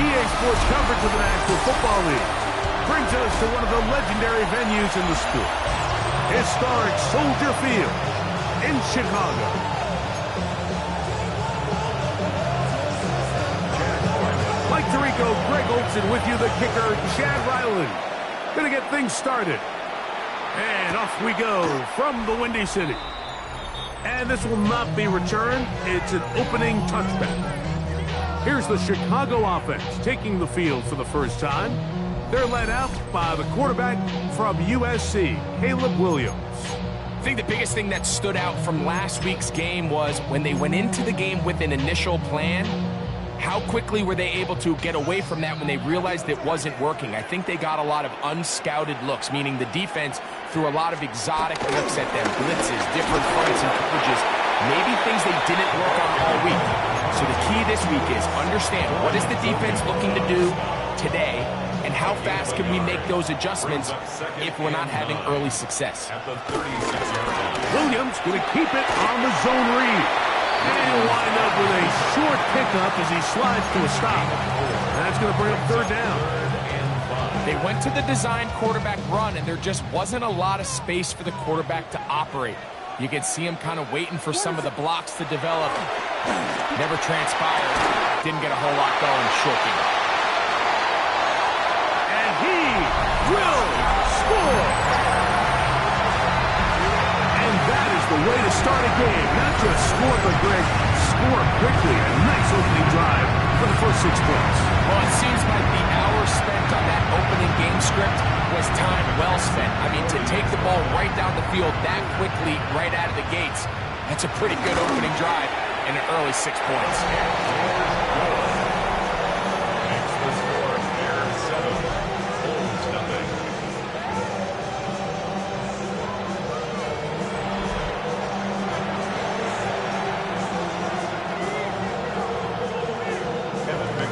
EA Sports coverage of the National Football League brings us to one of the legendary venues in the sport. Historic Soldier Field in Chicago. Mike Tirico, Greg Olsen with you, the kicker, Chad Ryland. Gonna get things started. And off we go from the Windy City. And this will not be returned. It's an opening touchback. Here's the Chicago offense taking the field for the first time. They're led out by the quarterback from USC, Caleb Williams. I think the biggest thing that stood out from last week's game was when they went into the game with an initial plan, how quickly were they able to get away from that when they realized it wasn't working? I think they got a lot of unscouted looks, meaning the defense threw a lot of exotic looks at them, blitzes, different fronts and coverages, maybe things they didn't work on all week. So the key this week is understand what is the defense looking to do today and how fast can we make those adjustments if we're not having early success. Williams going to keep it on the zone read. And he'll wind up with a short pickup as he slides to a stop. That's going to bring up third down. They went to the design quarterback run, and there just wasn't a lot of space for the quarterback to operate. You could see him kind of waiting for some of the blocks to develop. Never transpired. Didn't get a whole lot going. Short game. And he will score. And that is the way to start a game. Not just score, but Greg, score quickly. A nice opening drive for the first 6 points. Well, it seems like the hour spent on that opening game script was time well spent. I mean, to take the ball right down the field that quickly, right out of the gates, that's a pretty good opening drive and an early 6 points.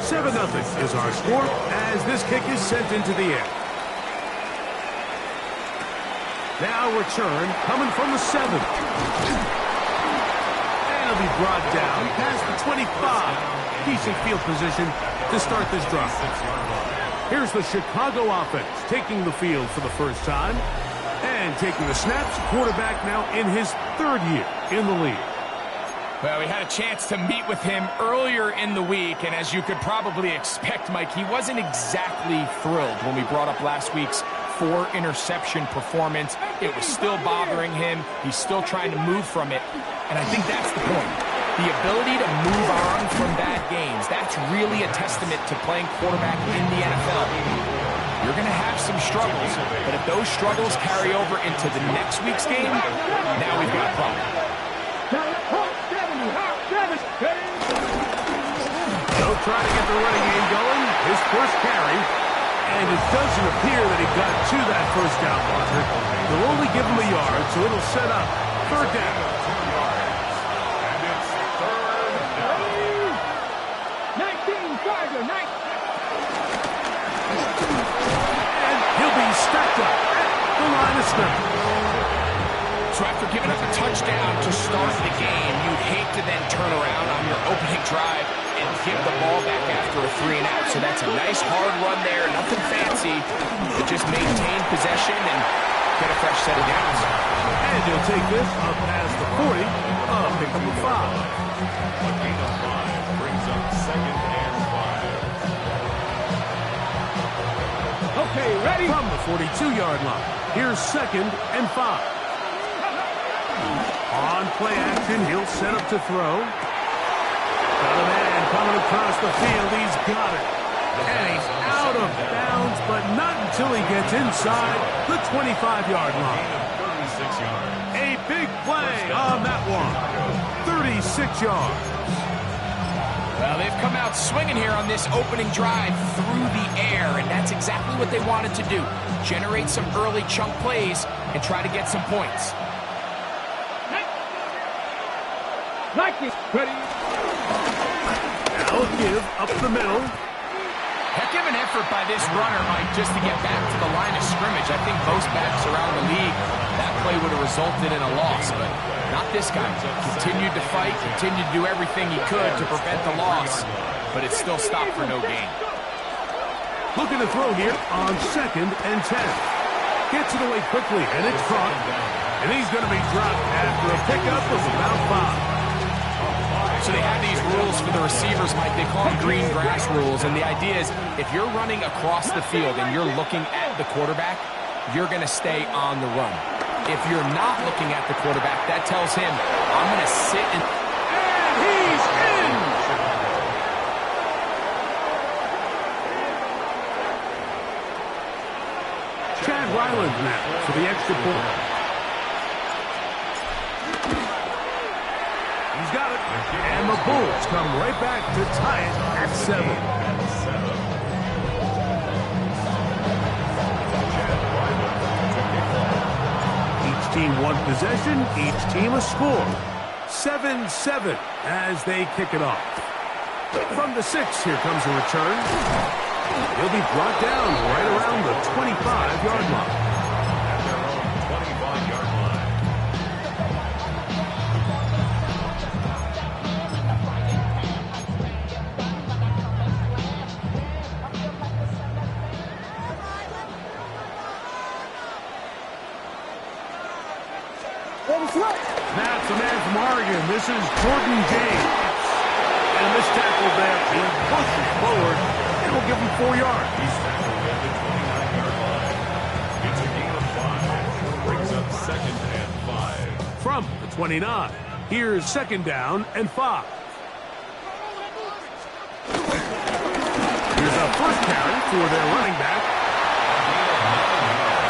Seven 0 is our score as this kick is sent into the air. Now return coming from the 7. And he'll be brought down past the 25. Decent field position to start this drive. Here's the Chicago offense taking the field for the first time. And taking the snaps, quarterback now in his 3rd year in the league. Well, we had a chance to meet with him earlier in the week, and as you could probably expect, Mike, he wasn't exactly thrilled when we brought up last week's 4-interception performance. It was still bothering him. He's still trying to move from it, and I think that's the point. The ability to move on from bad games, that's really a testament to playing quarterback in the NFL. You're going to have some struggles, but if those struggles carry over into the next week's game, now we've got a problem. They'll try to get the running game going. His first carry. And it doesn't appear that he got to that first down marker. They'll only give him a yard, so it'll set up 3rd down. And it's 3rd down. 19, Charger, 19. And he'll be stacked up at the line of scrimmage. So after giving up a touchdown to start the game, you'd hate to then turn around on your opening drive and give the ball back after a 3 and out. So that's a nice hard run there, nothing fancy, but just maintain possession and get a fresh set of downs. And he'll take this up past the 40, pick up a 5. A gain of 5 brings up 2nd and 5. Okay, ready? From the 42-yard line, here's 2nd and 5. On play action, he'll set up to throw. Got a man coming across the field. He's got it. And he's out of bounds, but not until he gets inside the 25-yard line. 36 yards. A big play on that one. 36 yards. Well, they've come out swinging here on this opening drive through the air, and that's exactly what they wanted to do. Generate some early chunk plays and try to get some points. Nike, ready. Now a give up the middle. Heck of an effort by this runner, Mike, just to get back to the line of scrimmage. I think most backs around the league, that play would have resulted in a loss, but not this guy. Continued to fight, continued to do everything he could to prevent the loss, but it still stopped for no gain. Looking to throw here on 2nd and 10. Gets it away quickly, and it's caught. And he's going to be dropped after a pickup of about 5. So they have these rules for the receivers, Mike. They call them green grass rules. And the idea is if you're running across the field and you're looking at the quarterback, you're going to stay on the run. If you're not looking at the quarterback, that tells him, I'm going to sit and... And he's in! Chad Ryland now for the extra point. He's got it. And the Bulls come right back to tie it at 7. Each team one possession, each team a score. 7-7 as they kick it off. From the 6, here comes a return. He'll be brought down right around the 25-yard line. At their own 25-yard line. That's the man from Oregon. This is Jordan James. And this tackle there, he pushes forward, and will give him 4 yards. He's tackled at the 29-yard line. It's a gain of 5. Brings up 2nd and 5. From the 29, here's 2nd down and 5. Here's a first carry for their running back.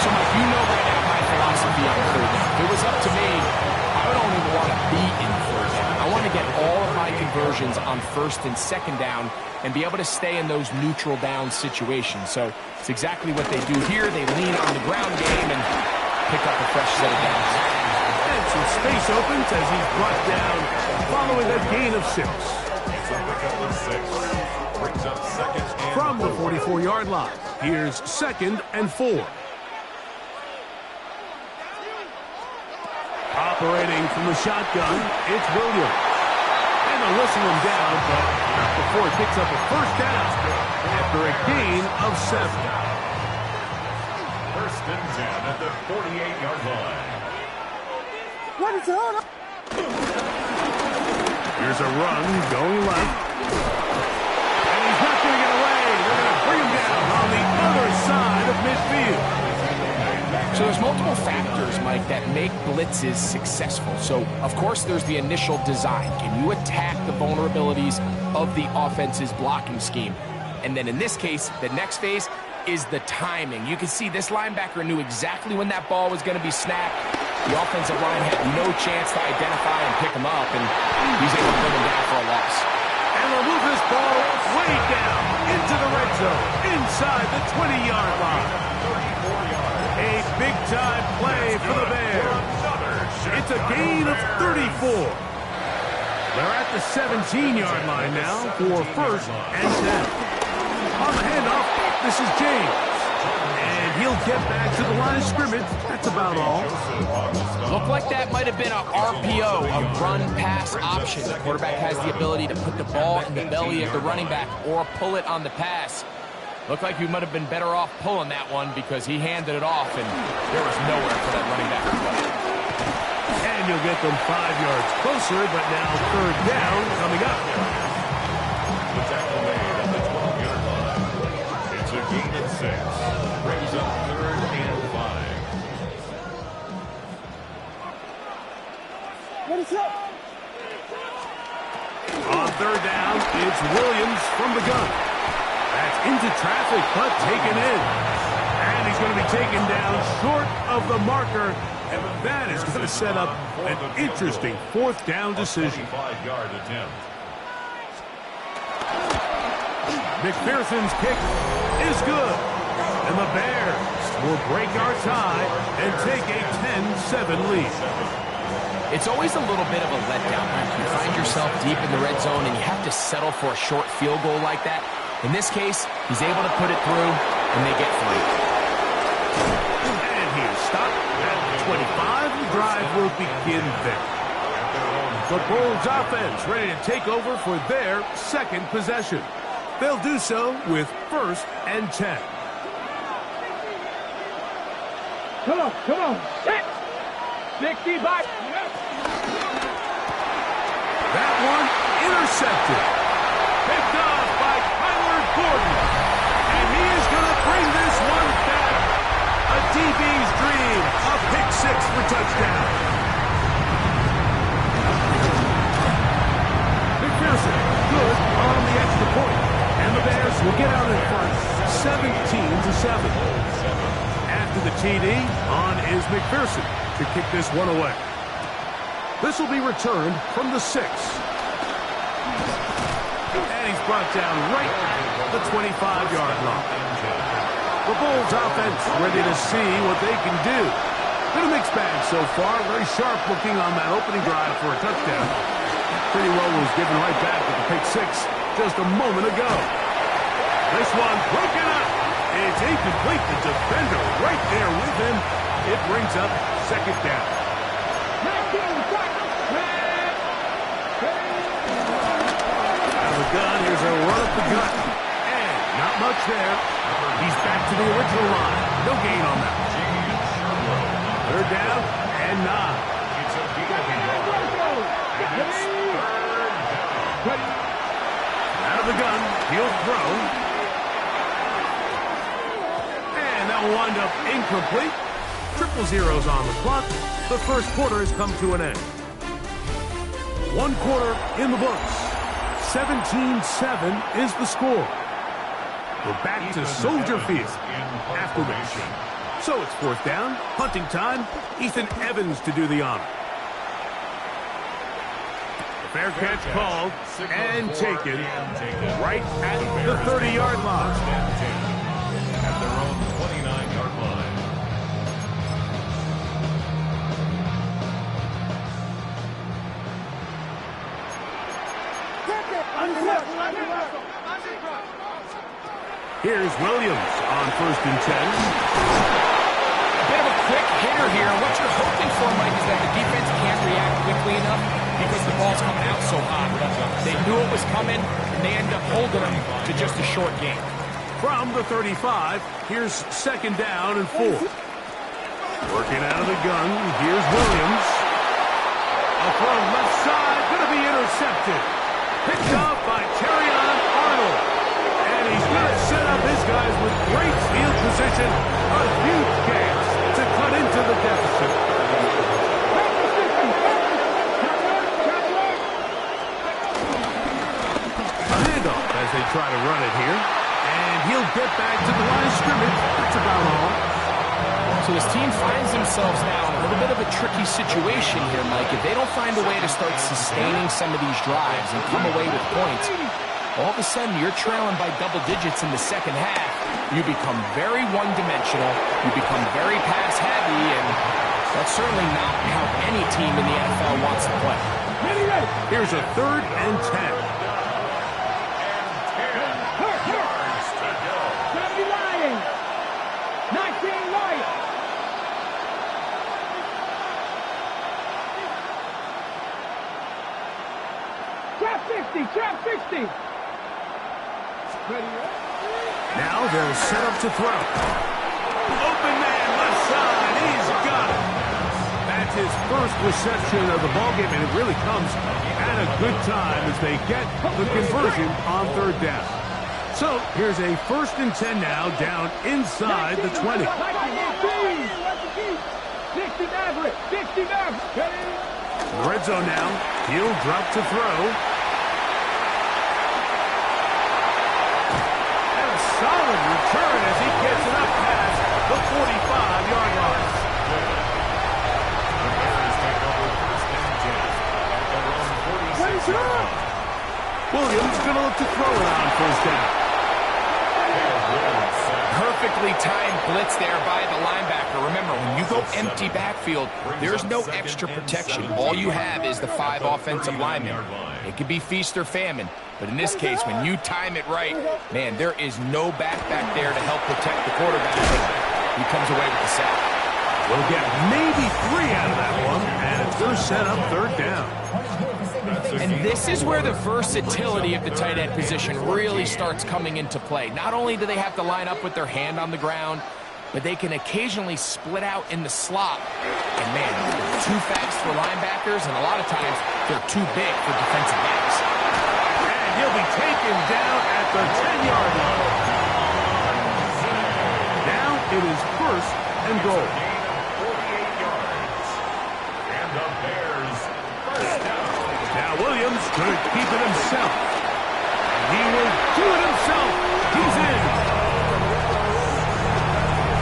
So, Mike, you know right now my philosophy on 3rd down. If it was up to me, I don't even want to be in 3rd down. I want to get all of my conversions on 1st and 2nd down and be able to stay in those neutral down situations. So it's exactly what they do here. They lean on the ground game and pick up a fresh set of downs. And some space opens as he's brought down following a gain of 6. It's a pickup of 6. Brings up 2nd and From the 44-yard line, here's 2nd and 4. Operating from the shotgun, it's Williams. And they'll whistle him down, but not before he picks up a first down after a gain of 7. 1st and 10 at the 48-yard line. Here's a run going left. And he's not going to get away. They're going to bring him down on the other side of midfield. So there's multiple factors, Mike, that make blitzes successful. So, of course, there's the initial design. Can you attack the vulnerabilities of the offense's blocking scheme? And then in this case, the next phase is the timing. You can see this linebacker knew exactly when that ball was going to be snapped. The offensive line had no chance to identify and pick him up, and he's able to bring him down for a loss. And they'll move this ball way down into the red zone, inside the 20-yard line. A big-time play for the Bears. It's a gain of 34. They're at the 17-yard line now for 1st and 10. On the handoff, this is James. And he'll get back to the line of scrimmage. That's about all. Looked like that might have been a RPO, a run-pass option. The quarterback has the ability to put the ball in the belly of the running back or pull it on the pass. Looked like he might have been better off pulling that one because he handed it off, and there was nowhere for that running back to go. And you'll get them 5 yards closer, but now third down coming up. The tackle made at the 12-yard line. It's a gain of 6. Brings up 3rd and 5. What is up? On third down, it's Williams from the gun. That's into traffic, but taken in. And he's going to be taken down short of the marker. And that is going to set up an interesting 4th down decision. 5-yard attempt. McPherson's kick is good. And the Bears will break our tie and take a 10-7 lead. It's always a little bit of a letdown when you find yourself deep in the red zone and you have to settle for a short field goal like that. In this case, he's able to put it through, and they get 3. And he is stopped at the 25. The drive will begin there. The Bulls offense ready to take over for their 2nd possession. They'll do so with 1st and 10. Come on. Set. 60 back. That one intercepted. Picked off by Kyler Gordon. And he is going to bring this one back. A DB's dream. A pick 6 for touchdown. McPherson good on the extra point. And the Bears will get out in front 17-7. After the TD, on is McPherson to kick this one away. This will be returned from the 6. And he's brought down right at the 25-yard line. The Bulls offense ready to see what they can do. Been a mixed bag so far. Very sharp looking on that opening drive for a touchdown. Pretty well was given right back with the pick 6 just a moment ago. This one broken up. It's incomplete. The defender right there with him. It brings up 2nd down. Out of the gun, here's a run up the gut. And not much there. He's back to the original line. No gain on that. 3rd down and 9. Out of the gun, he'll throw. And that will wind up incomplete. 0-0 on the clock. The 1st quarter has come to an end. 1 quarter in the books. 17-7 is the score. We're back to Soldier Field after this. So it's 4th down, punting time. Ethan Evans to do the honor. Fair catch called and taken right at the 30-yard line. At their own 29-yard line. Here's Williams on 1st and 10. A bit of a quick hitter here. What you're hoping for, Mike, is that the defense can't react quickly enough because the ball's coming out so hot. They knew it was coming, and they end up holding them to just a short game. From the 35, here's 2nd down and 4. Working out of the gun, here's Williams. A throw left side, going to be intercepted. Picked off by Terrion Arnold. And he's going to set up his guys with great field position. A huge chance to cut into the deficit. A handoff as they try to run it here. And he'll get back to the line of scrimmage. That's about all. So his team finds themselves now in a little bit of a tricky situation here, Mike. If they don't find a way to start sustaining some of these drives and come away with points, all of a sudden you're trailing by double digits in the 2nd half. You become very one-dimensional. You become very pass-heavy, and that's certainly not how any team in the NFL wants to play. Here's a 3rd and 10. Now they'll set up to throw. Open man, left side. He's got it. That's his first reception of the ballgame, and it really comes at a good time as they get the conversion on third down. So here's a 1st and 10 now, down inside the 20. 60 Maverick. Red zone now. He'll drop to throw. And a solid return as he gets it up past the 45-yard line. The Bears take over 1st and 10 at their own 46-yard line. Williams going to look to throw it on 1st down. Perfectly timed blitz there by the linebacker. Remember, when you go empty backfield, there's no extra protection. All you have is the 5 offensive linemen. It could be feast or famine, but in this case, when you time it right, man, there is no back there to help protect the quarterback. He comes away with the sack. We'll get maybe 3 out of that one, and it's going to set up 3rd down. And this is where the versatility of the tight end position really starts coming into play. Not only do they have to line up with their hand on the ground, but they can occasionally split out in the slot. And man, they're too fast for linebackers, and a lot of times they're too big for defensive backs. And he'll be taken down at the 10-yard line. Now it is 1st and goal. 48 yards. And the Bears 1st down. Now Williams could keep it himself. He will do it himself. He's in.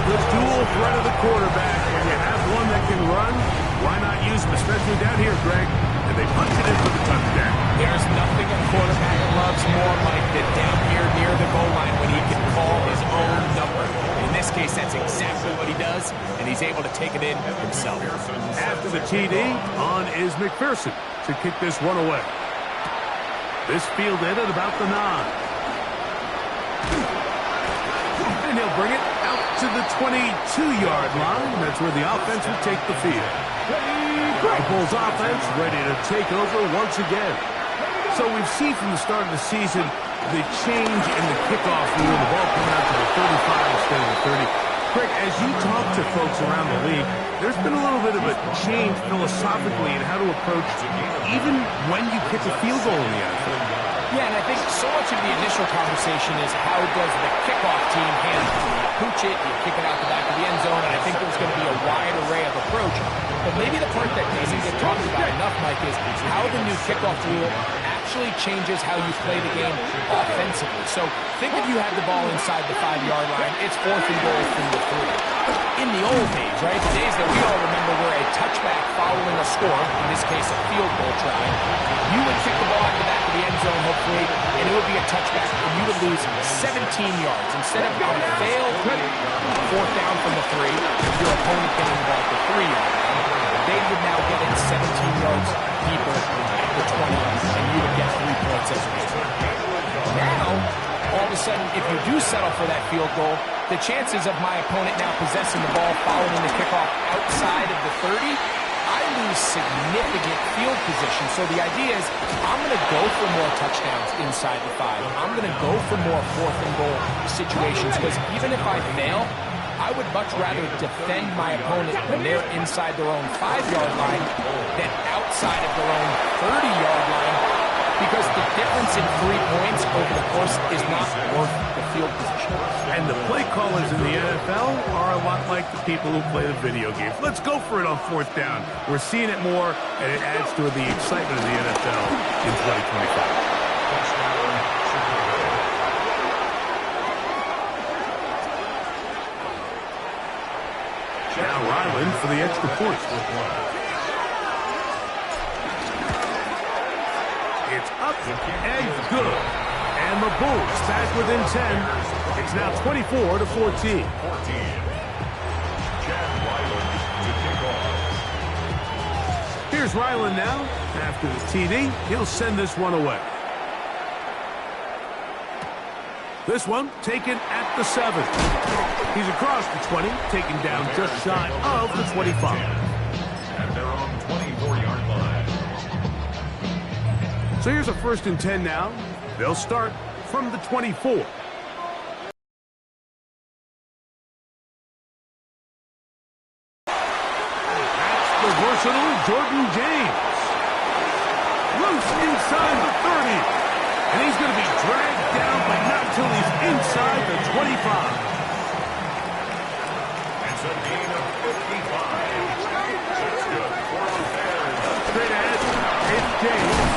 The dual threat of the quarterback. When you have one that can run, why not use him, especially down here, Greg? And they punch it in for the touchdown. There's nothing a quarterback loves more, Mike, than down here near the goal line when he can call his own number. In this case, that's exactly what he does, and he's able to take it in himself. After the TD, on is McPherson to kick this one away. This fielded at about the 9. And he'll bring it out to the 22-yard line. That's where the offense will take the field. The Bulls offense ready to take over once again. So we've seen from the start of the season the change in the kickoff rule, the ball coming out to the 35 instead of the 30. Greg, as you talk to folks around the league, there's been a little bit of a change philosophically in how to approach even when you kick a field goal in the NFL. Yeah, and I think so much of the initial conversation is how does the kickoff team handle it? You pooch it, you kick it out the back of the end zone, and I think there's going to be a wide array of approach. But maybe the part that doesn't get talked about enough, Mike, is how the new kickoff rule actually changes how you play the game offensively. So think if you have the ball inside the 5-yard line, it's 4th and goal from the 3. In the old days, right, the days that we all remember were a touchback following a score, in this case a field goal try, you would kick the ball at the back of the end zone, hopefully, and it would be a touchback, and you would lose 17 yards. Instead of a failed 4th down from the 3, your opponent getting the ball at the 3-yard line, they would now get it 17 yards deeper at the 20, and you would get 3 points as a result. Now, all of a sudden, if you do settle for that field goal, the chances of my opponent now possessing the ball following the kickoff outside of the 30, I lose significant field position. So the idea is I'm going to go for more touchdowns inside the 5. I'm going to go for more 4th and goal situations because even if I fail, I would much rather defend my opponent when they're inside their own 5-yard line than outside of their own 30-yard line because the difference in 3 points over the course is not worth the field position. And the play callers in the NFL are a lot like the people who play the video games. Let's go for it on 4th down. We're seeing it more, and it adds to the excitement of the NFL in 2025. Now Ryland for the extra point. It's up and good. And the Bulls back within 10. It's now 24-14. Chad Ryland to kick off. Here's Ryland now. After the TD, he'll send this one away. This one taken at the 7. He's across the 20, taken down just shy of the 25. At their own 24-yard line. So here's a 1st and 10 now. They'll start from the 24. That's the versatile Jordan James. Loose inside the 30. And he's going to be dragged down, but not until he's inside the 25. It's a gain of 55. That's good for the Bears. Straight ahead, it's James.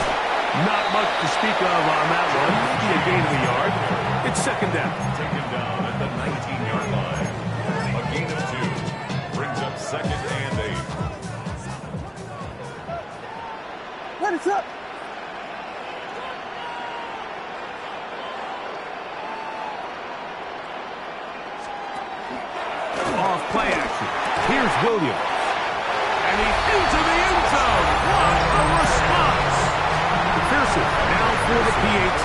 Not much to speak of on that one. Maybe a gain of a yard. It's second down. Taken down at the 19-yard line. A gain of 2. Brings up second and 8. What is up? Off play action. Here's Williams. And he's into the end zone. What a response. McPherson now for the PAT.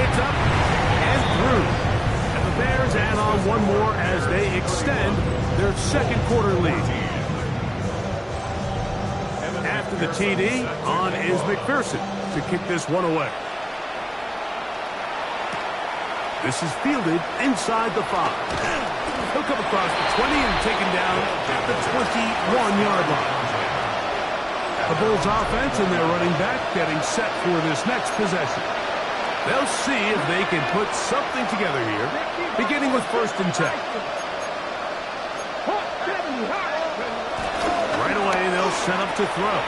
It's up and through. And the Bears add on one more as they extend their second quarter lead. After the TD, on is McPherson to kick this one away. This is fielded inside the 5. He'll come across the 20 and taken down at the 21-yard line. The Bulls offense and their running back getting set for this next possession. They'll see if they can put something together here, beginning with 1st and 10. Right away, they'll set up to throw.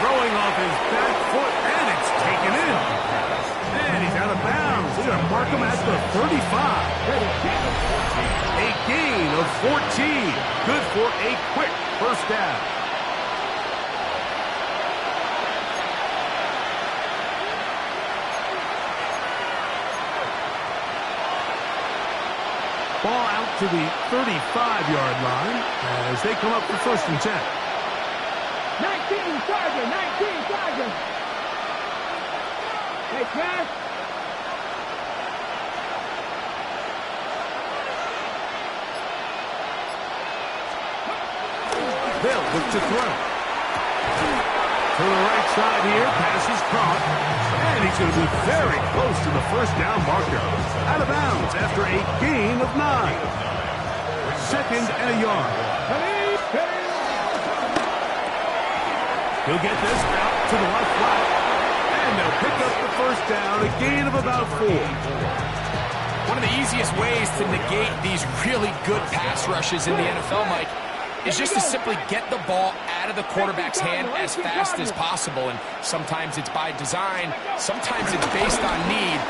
Throwing off his back foot, and it's taken in. And he's out of bounds. They're going to mark him at the 35. A gain of 14. Good for a quick first down. Ball out to the 35-yard line as they come up for 1st and 10. 19 Sergeant, 19 Sergeant. Hey, Cash. They'll look to throw. To the right side here, pass is caught. And he's going to be very close to the first down marker. Out of bounds after a gain of 9. 2nd and a yard. He'll get this out to the left flat. And they'll pick up the first down, a gain of about 4. One of the easiest ways to negate these really good pass rushes in the NFL, Mike, is just to simply get the ball out of the quarterback's hand as fast as possible. And sometimes it's by design, sometimes it's based on need.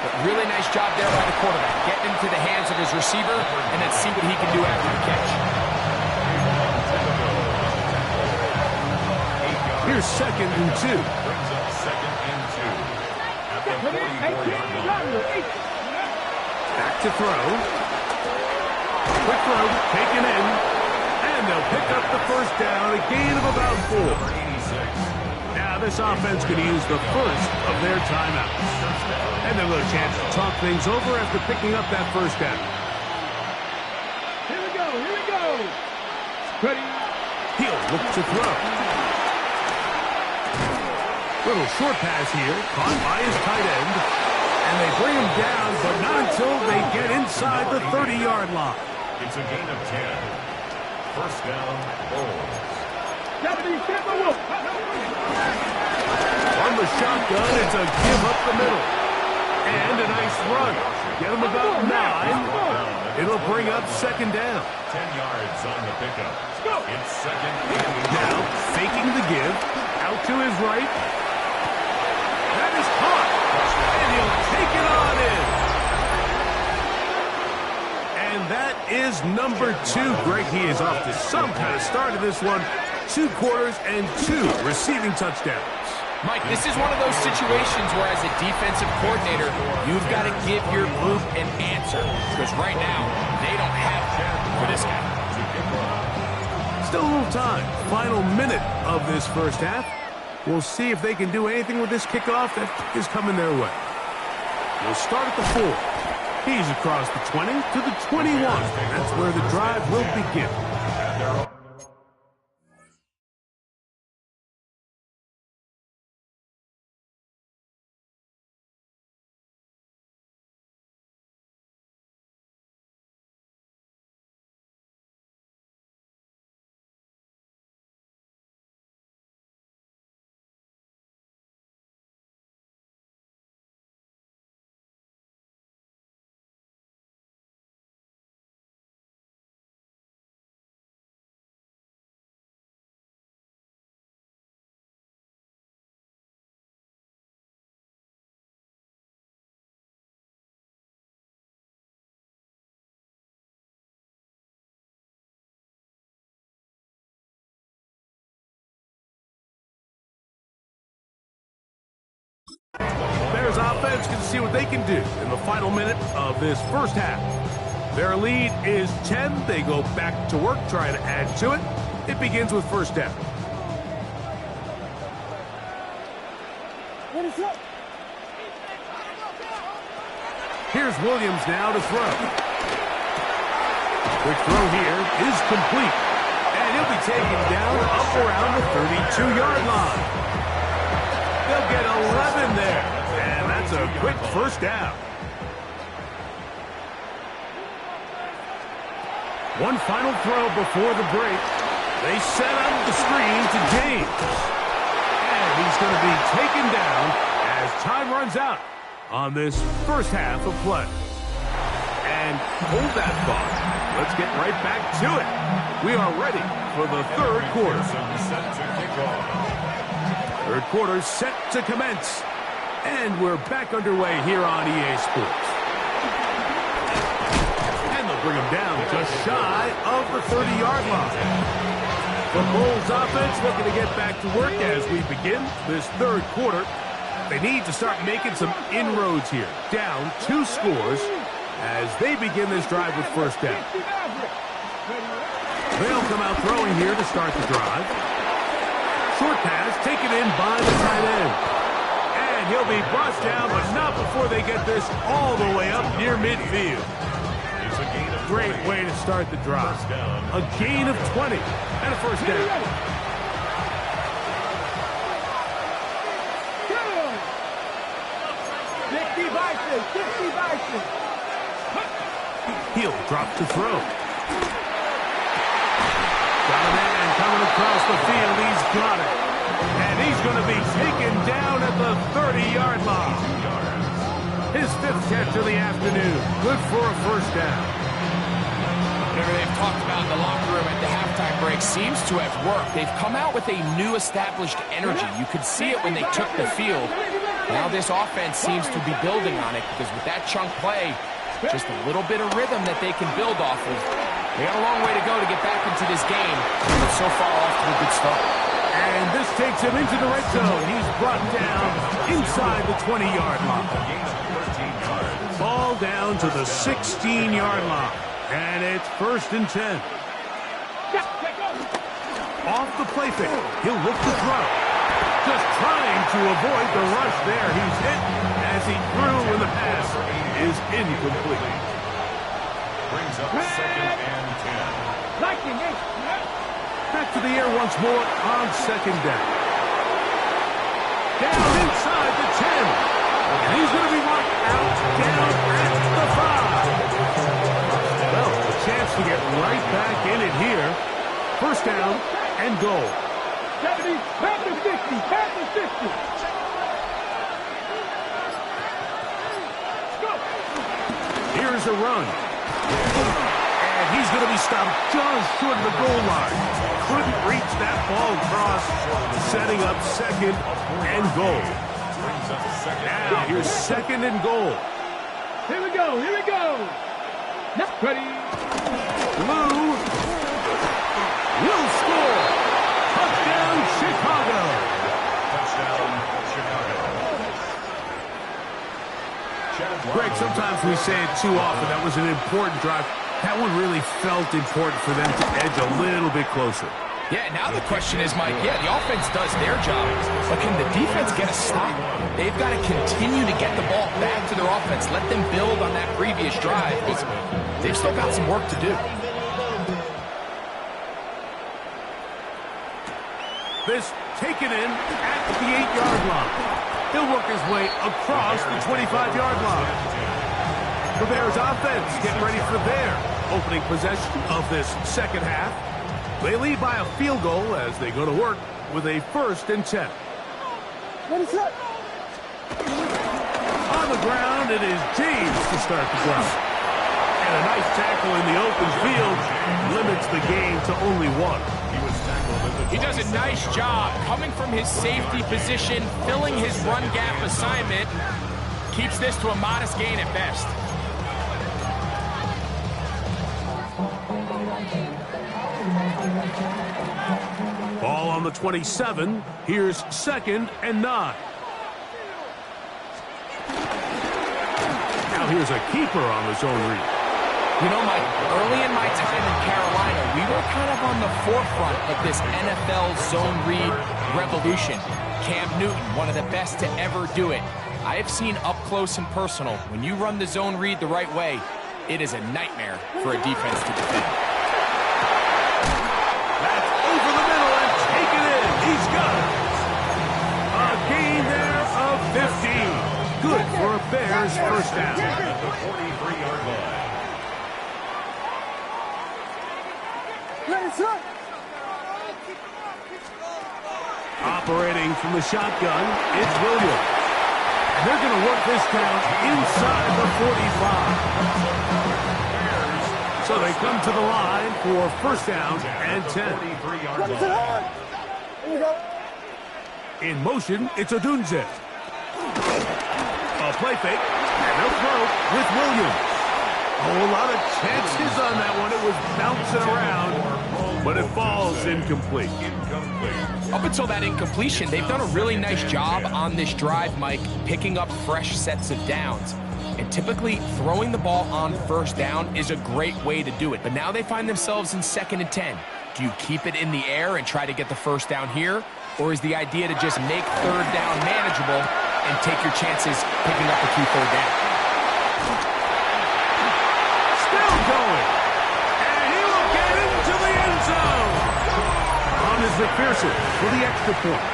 But really nice job there by the quarterback. Getting into the hands of his receiver and then see what he can do after the catch. Here's 2nd and 2. Brings up 2nd and 2. At the 44-yard line. Back to throw. Quick throw, taken in. And they'll pick up the first down, a gain of about 4. Now this offense could use the first of their timeouts. And they'll get a chance to talk things over after picking up that first down. Here we go, here we go. Ready. He'll look to throw. Little short pass here, caught by his tight end. And they bring him down, but not until they get inside the 30-yard line. It's a gain of 10. First down, Bulls. On the shotgun, it's a give up the middle. And a nice run. Get him about 9. It'll bring up 2nd down. 10 yards on the pickup. It's 2nd and 8. Now, faking the give. Out to his right. That is caught. And he'll take it on in. And that is number 2. Greg, he is off to some kind of start of this one. 2 quarters and 2 receiving touchdowns. Mike, this is one of those situations where as a defensive coordinator, you've got to give your group an answer. Because right now, they don't have it for this guy. Still a little time. Final minute of this first half. We'll see if they can do anything with this kickoff that is coming their way. We'll start at the 4. He's across the 20 to the 21. That's where the drive will begin. offense can see what they can do in the final minute of this first half. Their lead is 10. They go back to work, trying to add to it. It begins with first down. Here's Williams now to throw. Quick throw here is complete. And he'll be taken down up around the 32-yard line. They'll get 11 there. And that's a quick first down. One final throw before the break. They set up the screen to James. And he's going to be taken down as time runs out on this first half of play. And hold that thought. Let's get right back to it. We are ready for the third quarter. Third quarter set to commence. And we're back underway here on EA Sports. And they'll bring him down just shy of the 30-yard line. The Bulls offense looking to get back to work as we begin this third quarter. They need to start making some inroads here. Down 2 scores as they begin this drive with first down. They'll come out throwing here to start the drive. Short pass taken in by the tight end. And he'll be brought down, but not before they get this all the way up near midfield. Great way to start the drive. A gain of 20 and a first down. He'll drop to throw. Got a man coming across the field. He's got it. And he's going to be taken down at the 30-yard line. His 5th catch of the afternoon. Good for a first down. Whatever they've talked about in the locker room at the halftime break seems to have worked. They've come out with a new established energy. You could see it when they took the field. Now this offense seems to be building on it because with that chunk play, just a little bit of rhythm that they can build off of. They got a long way to go to get back into this game, but so far off to a good start. And this takes him into the red zone. He's brought down inside the 20-yard line. Ball down to the 16-yard line. And it's first and 10. Off the play fake. He'll look to throw. Just trying to avoid the rush there. He's hit as he threw when the pass is incomplete. Brings up second and 10. Back to the air once more on second down. Down inside the 10. And he's going to be marked out down at the 5. Well, a chance to get right back in it here. First down and goal. 70, pass to 60, pass to 60. Go. Here's a run. And he's going to be stopped just short of the goal line. Couldn't reach that ball across, setting up second and goal. Now here's second and goal. Here we go, here we go. Now, ready. Lou will score. Touchdown, Chicago. Touchdown, Chicago. Greg, sometimes we say it too often. That was an important drive. That one really felt important for them to edge a little bit closer. Yeah, now the question is, Mike, the offense does their job, but can the defense get a stop? They've got to continue to get the ball back to their offense. Let them build on that previous drive. They've still got some work to do. This taken in at the 8-yard line. He'll work his way across the 25-yard line. The Bears offense getting ready for their opening possession of this second half. They lead by a field goal as they go to work with a first and 10. What is that? On the ground, it is James to start the drive. And a nice tackle in the open field limits the gain to only 1. He does a nice job coming from his safety position, filling his run gap assignment, keeps this to a modest gain at best. Ball on the 27. Here's second and 9. Now here's a keeper on the zone read. You know, Mike, early in my time in Carolina, we were kind of on the forefront of this NFL zone read revolution. Cam Newton, one of the best to ever do it. I have seen up close and personal, when you run the zone read the right way, it is a nightmare for a defense to defend. That's over the middle and taken in. He's got it. A gain there of 15. Good for a Bears first down. At the 43-yard line. Operating from the shotgun, it's Williams. They're going to work this down inside the 45. So they come to the line for first down and 10. 43-yard line. In motion, it's Odunze. A play fake, and they'll throw with Williams. A whole lot of chances on that one. It was bouncing around, but it falls incomplete. Up until that incompletion, they've done a really nice job on this drive, Mike, picking up fresh sets of downs. And typically, throwing the ball on first down is a great way to do it. But now they find themselves in 2nd and 10. Do you keep it in the air and try to get the first down here? Or is the idea to just make third down manageable and take your chances picking up a key third down? Still going. And he will get into the end zone. On is McPherson for the extra point.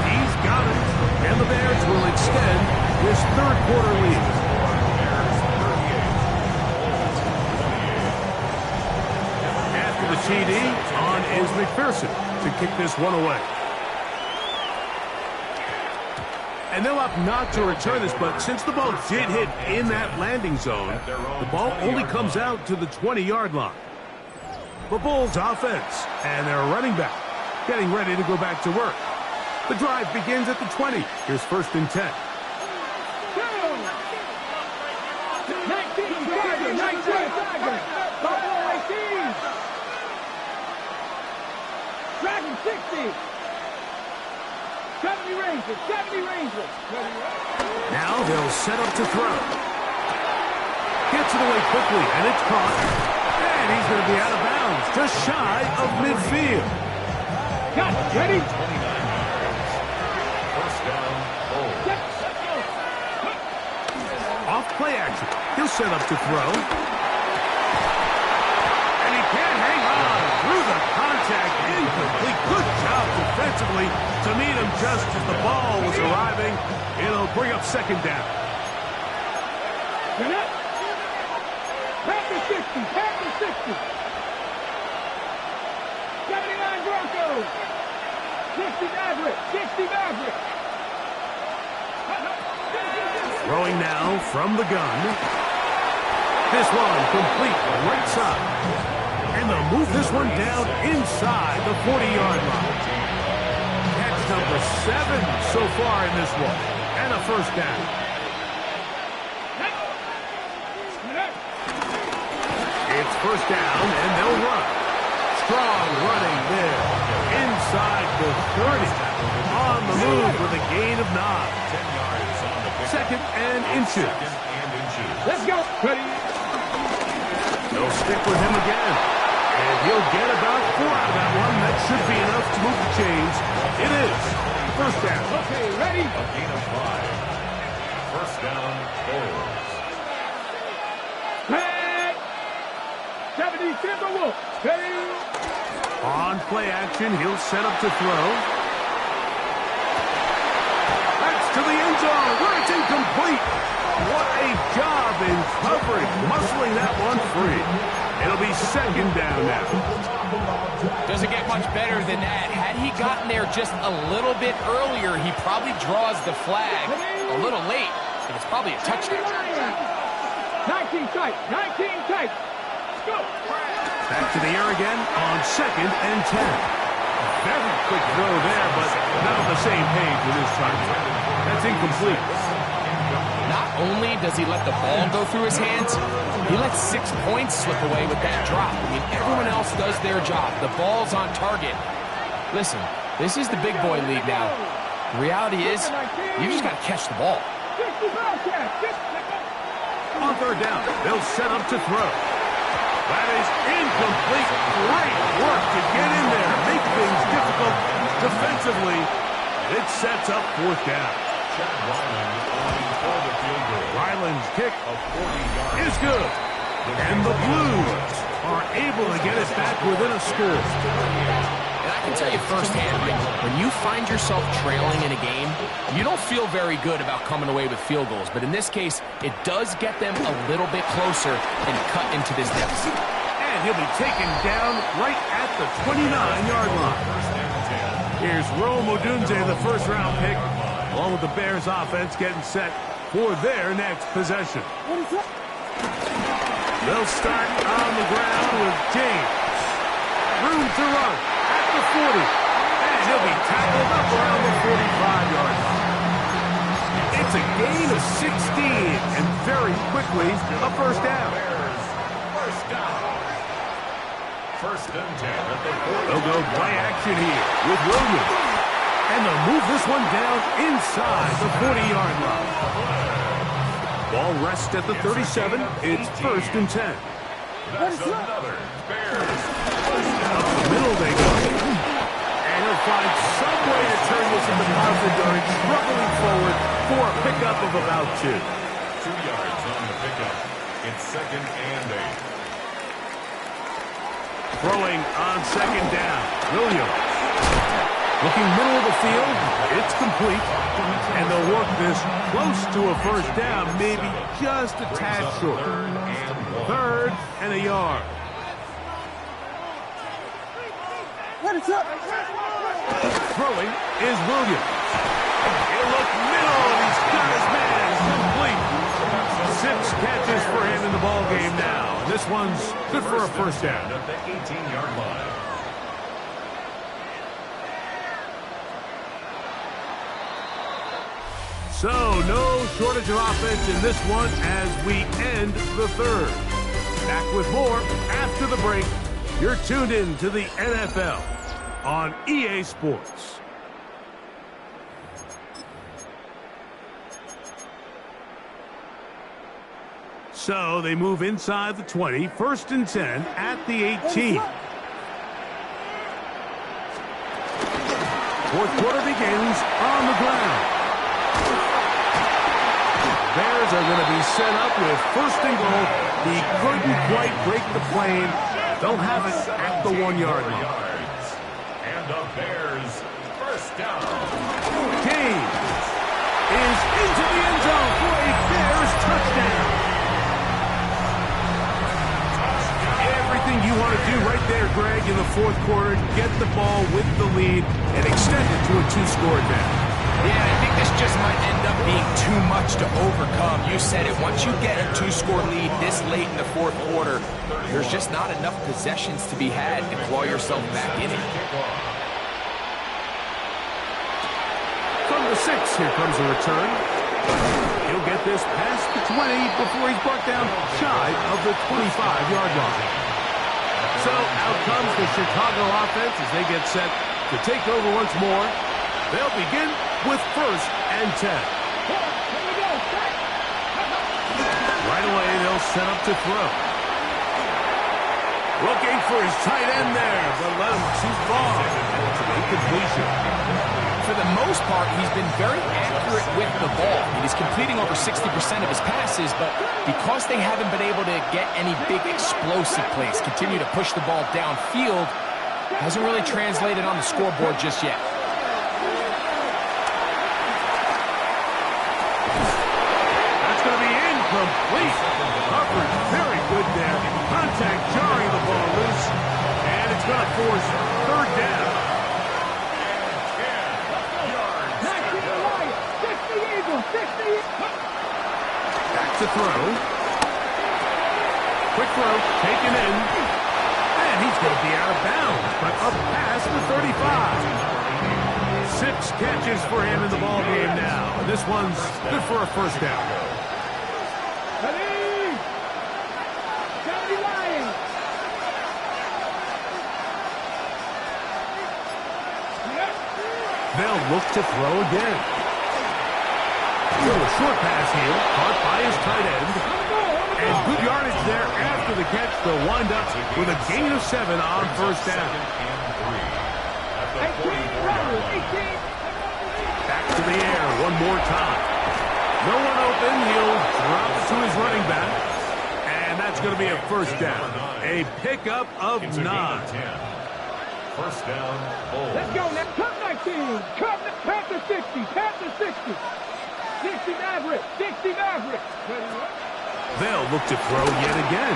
He's got it. And the Bears will extend this third quarter lead. After the TD, on is McPherson to kick this one away. And they'll opt not to return this, but since the ball did hit in that landing zone, the ball only comes out to the 20-yard line. The Bulls offense and their running back getting ready to go back to work. The drive begins at the 20. Here's 1st and 10. Dragon 60. 70 Rangers, 70 Rangers. Now they'll set up to throw. Gets it away quickly, and it's caught. And he's going to be out of bounds, just shy of midfield. Got it, ready? 29 yards. First down, Bulls. Off play action. He'll set up to throw. And he can't hang on through the contact. Incomplete. Good job defensively to meet him just as the ball was arriving. It'll bring up 2nd down. Turn up. Panther 60, Panther 60. 79 Broncos. 60 Maverick, 60 Maverick. Throwing now from the gun. This one complete right side. And they'll move this one down inside the 40-yard line. Catch number 7 so far in this one. And a first down. It's first down, and they'll run. Strong running there. Inside the 30. On the move with a gain of 9. 10 yards on the pick. 2nd and inches. 2nd and inches. Let's go. Ready? They'll stick with him again. And he'll get about 4 out of that one. That should be enough to move the chains. It is. First down. Okay, ready? A gain of 5. First down, Bulls. Hey! 70 Timberwolves. Ready? On play action, he'll set up to throw. That's to the end zone where it's incomplete. What a job in coverage, muscling that one free. It'll be 2nd down now. Doesn't get much better than that. Had he gotten there just a little bit earlier, he probably draws the flag a little late, and it's probably a touchdown. 19 tight, 19 tight. Let's go. Back to the air again on 2nd and 10. Very quick throw there, but not on the same page with his target. That's incomplete. Not only does he let the ball go through his hands, he lets 6 points slip away with that drop. I mean, everyone else does their job. The ball's on target. Listen, this is the big boy league now. The reality is, you just got to catch the ball. On third down, they'll set up to throw. That is incomplete. Great work to get in there, make things difficult defensively. It sets up fourth down. Ryland's kick is good. And the Blues are able to get it back within a score. And I can tell you firsthand, when you find yourself trailing in a game, you don't feel very good about coming away with field goals. But in this case, it does get them a little bit closer and cut into this deficit. And he'll be taken down right at the 29-yard line. Here's Rome Odunze, the first-round pick, along with the Bears offense getting set for their next possession. They'll start on the ground with James. Room to run at the 40. And he'll be tackled up around the 45-yard line. It's a gain of 16, and very quickly a first down. First and 10 at the 40. They'll go play action here with Williams. And they'll move this one down inside the 40-yard line. Ball rests at the 37. It's first and 10. That's another Bears. Up the middle they go. And he'll find some way to turn this into positive yardage, struggling forward for a pickup of about 2. 2 yards on the pickup. It's second and 8. Throwing on second down. Williams. Looking middle of the field. It's complete. And they'll work this close to a first down, maybe just a tad short. Third and a yard. Throwing is Williams. He'll look middle, and he's got his man complete. 6 catches for him in the ball game now. This one's good for a first down. At the 18-yard line. So, no shortage of offense in this one as we end the third. Back with more after the break. You're tuned in to the NFL on EA Sports. So, they move inside the 20, first and 10 at the 18. Fourth quarter begins on the ground. Bears are going to be set up with first and goal. He couldn't quite break the plane. They'll have it at the 1-yard line. And the Bears first down. James is into the end zone for a Bears touchdown. Everything you want to do right there, Greg, in the fourth quarter, get the ball with the lead and extend it to a 2-score advantage. Yeah, I think this just might end up being too much to overcome. You said it. Once you get a 2-score lead this late in the fourth quarter, there's just not enough possessions to be had to claw yourself back in it. From the 6, here comes a return. He'll get this past the 20 before he's brought down shy of the 25-yard line. So out comes the Chicago offense as they get set to take over once more. They'll begin with first and 10. Right away, they'll set up to throw. Looking for his tight end there, but let him too far. It's an incompletion. For the most part, he's been very accurate with the ball. He's completing over 60% of his passes, but because they haven't been able to get any big explosive plays, continue to push the ball downfield, hasn't really translated on the scoreboard just yet. Complete. Coverage very good there. Contact jarring the ball loose. And it's going to force third down. Back to throw. Quick throw. Taken in. And he's going to be out of bounds. But up past the 35. 6 catches for him in the ball game now. And this one's good for a first down. They'll look to throw again. Little short pass here, caught by his tight end. And good yardage there after the catch. They'll wind up with a gain of 7 on first down. Back to the air one more time. No one open. He'll drop it to his running back. And that's going to be a first down. A pickup of 9. First down, Bulls. Let's go now. Cut 19. Cut the 60. Cut the 60. 60 Maverick. 60 Maverick. They'll look to throw yet again.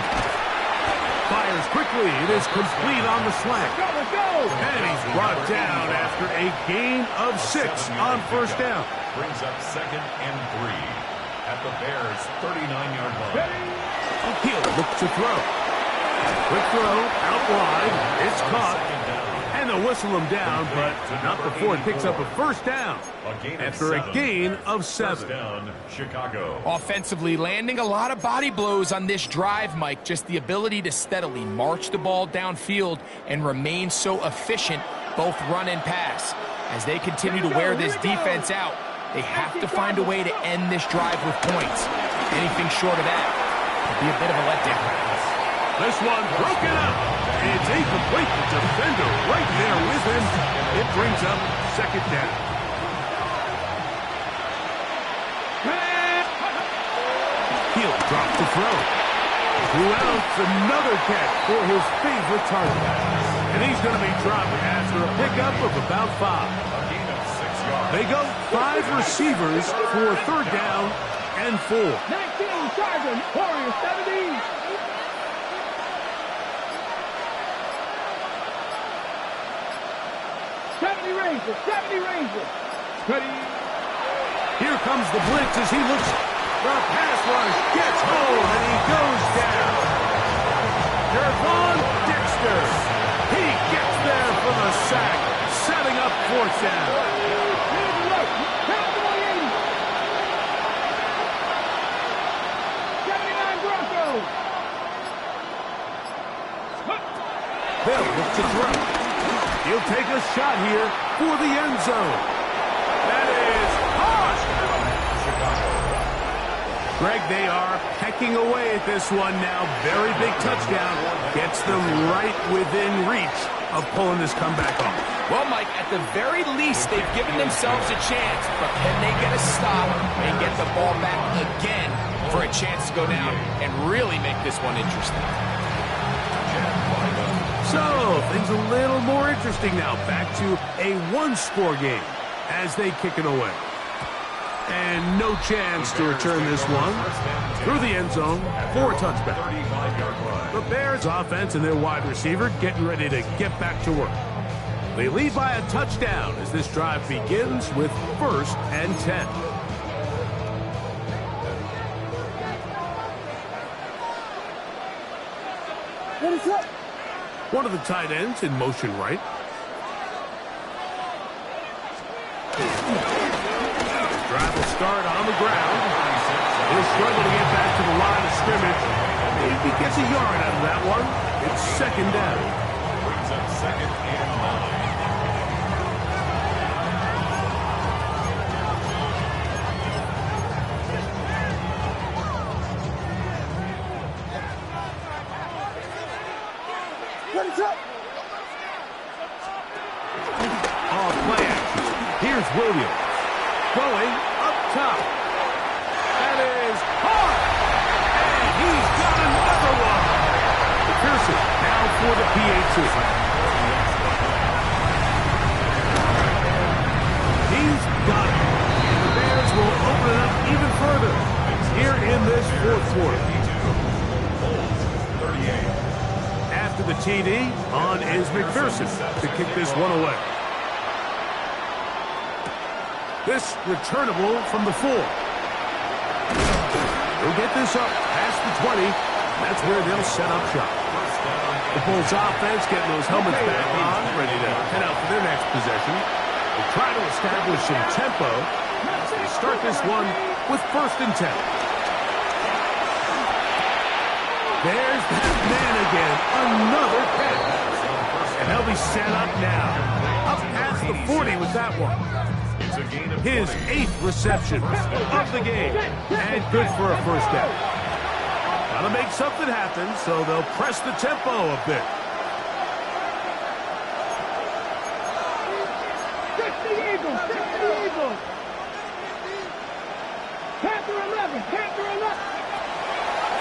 Fires quickly. It is complete on the slant. Let's go. And he's brought down after a gain of 6 on first down. Brings up 2nd and 3 at the Bears' 39-yard line. He'll look to throw. Quick throw, out wide. It's caught. And they'll whistle him down, but not before it picks up a first down. After a gain of 7. First down, Chicago. Offensively, landing a lot of body blows on this drive, Mike. Just the ability to steadily march the ball downfield and remain so efficient, both run and pass. As they continue to wear this defense out, they have to find a way to end this drive with points. Anything short of that could be a bit of a letdown. This one broken up. It's incomplete. The defender right there with him. It brings up 2nd down. He'll drop to throw. 2 outs, another catch for his favorite target. And he's going to be dropped after a pickup of about 5. A gain of 6 yards. They go 5 receivers for 3rd down and 4. 19 Chargers. Warriors 70. Rangers, 70 Rangers. Here comes the blitz as he looks. The pass rush gets home and he goes down. Gervon Dexter. He gets there for the sack, setting up 4th down. They'll look to throw. He'll take a shot here for the end zone. That is hard. Greg, they are pecking away at this one now. Very big touchdown. Gets them right within reach of pulling this comeback off. Well, Mike, at the very least, they've given themselves a chance. But can they get a stop and get the ball back again for a chance to go down and really make this one interesting? So, things a little more interesting now. Back to a 1-score game as they kick it away. And no chance to return this one through the end zone for a touchback. The Bears offense and their wide receiver getting ready to get back to work. They lead by a touchdown as this drive begins with 1st and 10. What is up? One of the tight ends in motion right. Drive will start on the ground. He'll struggle to get back to the line of scrimmage. Maybe gets a yard out of that one. It's 2nd down. Brings up 2nd and 9. Here's Williams. Throwing up top. That is hard. And he's got another one. McPherson now for the PAT. He's got it. And the Bears will open it up even further here in this 4th quarter. After the TD, on is McPherson to kick this one away. This returnable from the 4. They'll get this up past the 20. That's where they'll set up shop. The Bulls offense getting those helmets back on, ready to head out for their next possession. They try to establish some tempo. They start this one with 1st and 10. There's that man again. Another catch. And they'll be set up now. Up past the 40. 40 with that one. It's a gain of His 20. 8th reception of the game. And good for a first down. Gotta make something happen, so they'll press the tempo a bit. 60 Eagles, 60 Eagles. Panther 11, Panther 11.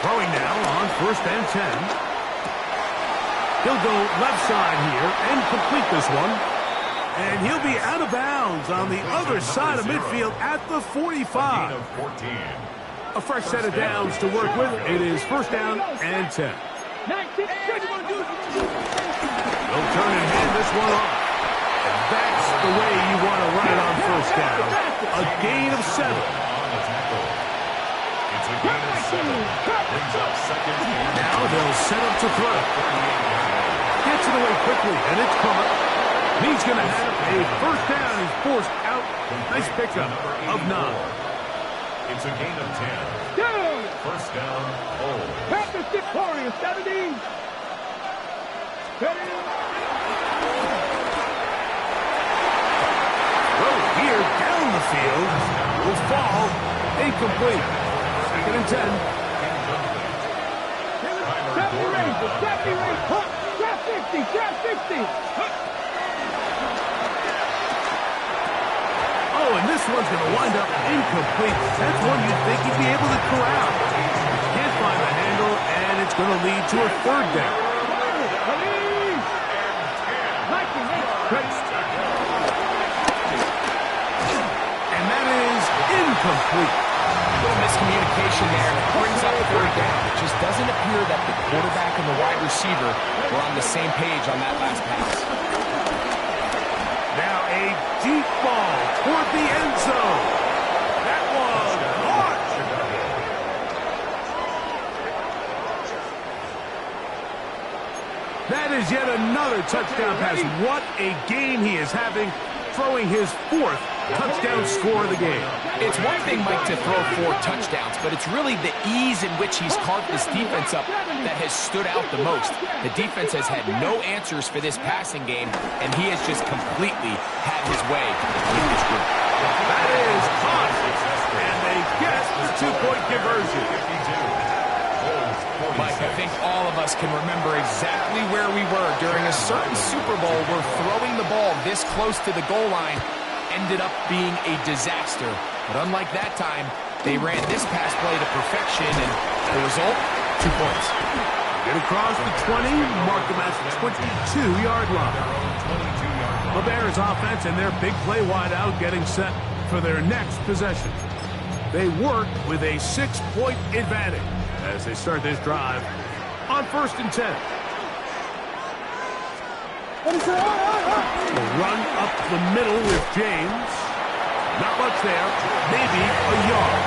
Throwing now on 1st and 10. He'll go left side here and complete this one. And he'll be out of bounds on the other side of midfield at the 45. Gain of 14. A fresh set of downs to work with. It is 1st down and 10. 19, They'll turn and hand this one off. And that's the way you want to run it on 1st down. A gain of 7. On the tackle. It's a gain of 7. Brings up 2nd and Now they'll set up to throw. Gets it away quickly, and it's caught. He's going to have a 1st down. He's forced out. Nice pickup of 9. It's a gain of 10. down. 1st down, hold. Panthers victorious, 70. Ready? Throw here down the field. Will fall. Incomplete. 2nd and 10. 70 Rangers, 70 Rangers, punt, grab 50, grab 50. Oh, and this one's going to wind up incomplete. That's one you'd think he'd be able to corral. Can't find the handle, and it's going to lead to a 3rd down. And that is incomplete. Little miscommunication there. Brings up 3rd down. It just doesn't appear that the quarterback and the wide receiver were on the same page on that last pass. Now a deep ball toward the end zone. That was caught. That is yet another touchdown pass. What a game he is having, throwing his 4th touchdown score of the game. It's one thing, Mike, to throw 4 touchdowns, but it's really the ease in which he's carved this defense up that has stood out the most. The defense has had no answers for this passing game, and he has just completely had his way with this group. That is caught, and they get the 2-point conversion. Mike, I think all of us can remember exactly where we were during a certain Super Bowl where throwing the ball this close to the goal line ended up being a disaster. But unlike that time, they ran this pass play to perfection, and the result, 2 points. Get across the 20, mark them at the 22-yard line. The Bears offense and their big play wideout getting set for their next possession. They work with a 6-point advantage as they start this drive on 1st and 10. A run up the middle with James. Not much there. Maybe a yard.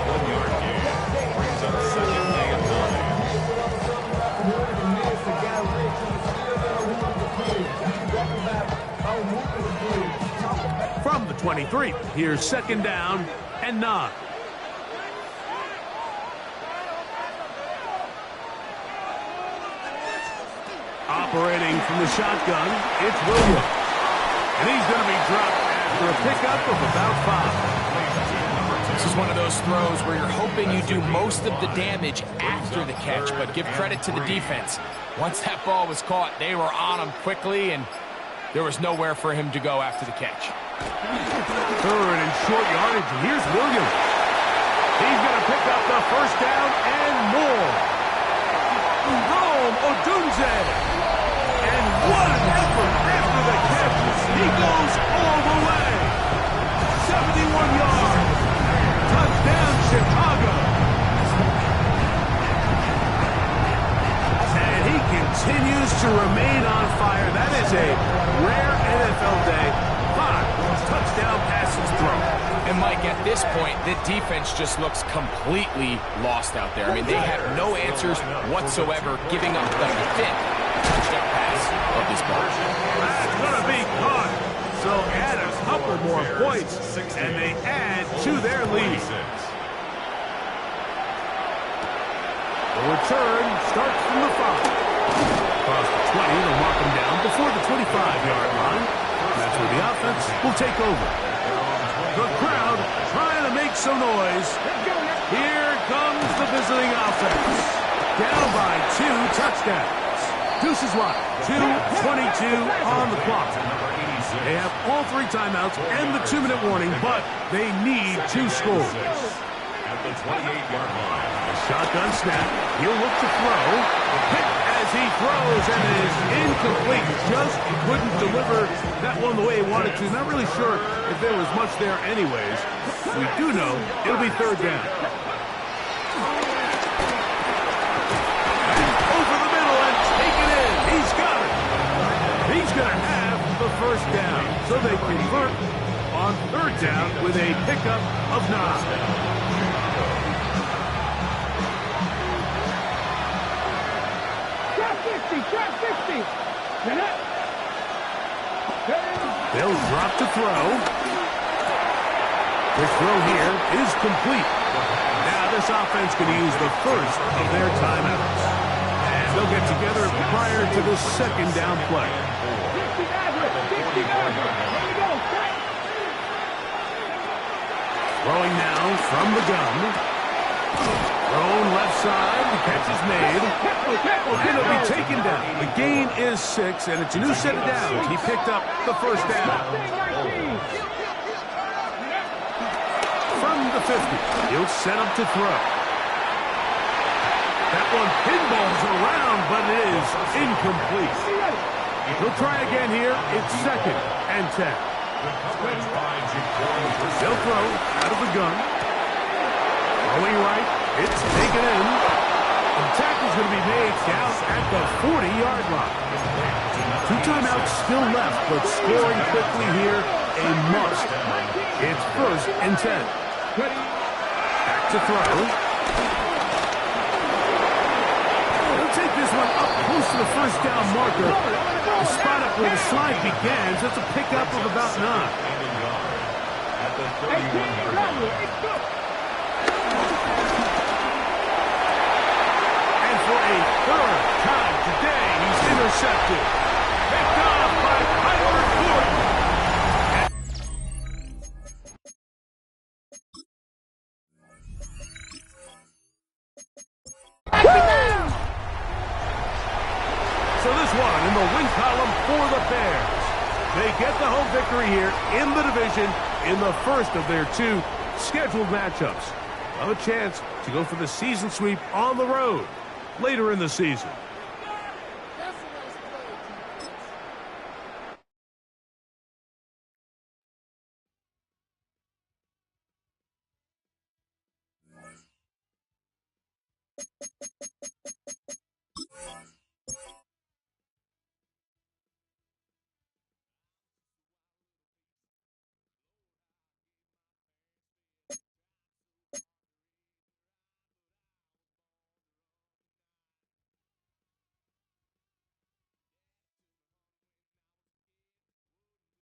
1-yard gain. Brings up 2nd and 9. From the 23, here's 2nd down and 9. Operating from the shotgun, it's Williams. And he's going to be dropped after a pickup of about 5. This is one of those throws where you're hoping you do most of the damage after the catch, but give credit to the defense. Once that ball was caught, they were on him quickly, and there was nowhere for him to go after the catch. 3rd and short yardage, and here's Williams. He's going to pick up the 1st down and more. Rome Odunze. And what an effort after the catch. He goes all the way. 71 yards. Touchdown, Chicago. And he continues to remain on fire. That is a rare NFL day. 5 touchdown passes thrown. And Mike, at this point, the defense just looks completely lost out there. I mean, they have no answers whatsoever, giving up the 5th touchdown pass of this ball. That's going to be caught. So add a couple more points, and they add to their lead. The return starts from the 5. Across the 20, they'll mark before the 25-yard line. That's where the offense will take over. The crowd trying to make some noise. Here comes the visiting offense. Down by 2 touchdowns. Deuces line, 2:22 on the clock. They have all 3 timeouts and the 2-minute warning, but they need to score. At the 28-yard line. A shotgun snap. He'll look to throw. Hit as he throws, and it is incomplete. Just couldn't deliver that one the way he wanted to. Not really sure if there was much there anyways. We do know it'll be 3rd down. And over the middle and take it in. He's got it. He's going to have the 1st down. So they convert on 3rd down with a pickup of 9. Trap 60. They'll drop to throw. The throw here is complete. Now this offense going to use the first of their timeouts. And they'll get together prior to the 2nd down play. 60 average. 60 average. Here we go. Throwing now from the gun. Thrown left side. The catch is made. And it'll be taken down. The gain is 6, and it's a new set of downs. He picked up the 1st down. From the 50, he'll set up to throw. That one pinballs around, but it is incomplete. He'll try again here. It's 2nd and 10. They'll throw out of the gun. Throwing right. It's taken in. The tackle's going to be made down at the 40-yard line. 2 timeouts still left, but scoring quickly here, a must. It's 1st and 10. Back to throw. He'll take this one up close to the 1st down marker. The spot up where the slide begins. That's a pickup of about 9. At the 31-yard line. For a 3rd time today, he's intercepted. Picked off by Kyler Gordon. So this one in the win column for the Bears. They get the home victory here in the division in the 1st of their 2 scheduled matchups. Have a chance to go for the season sweep on the road later in the season.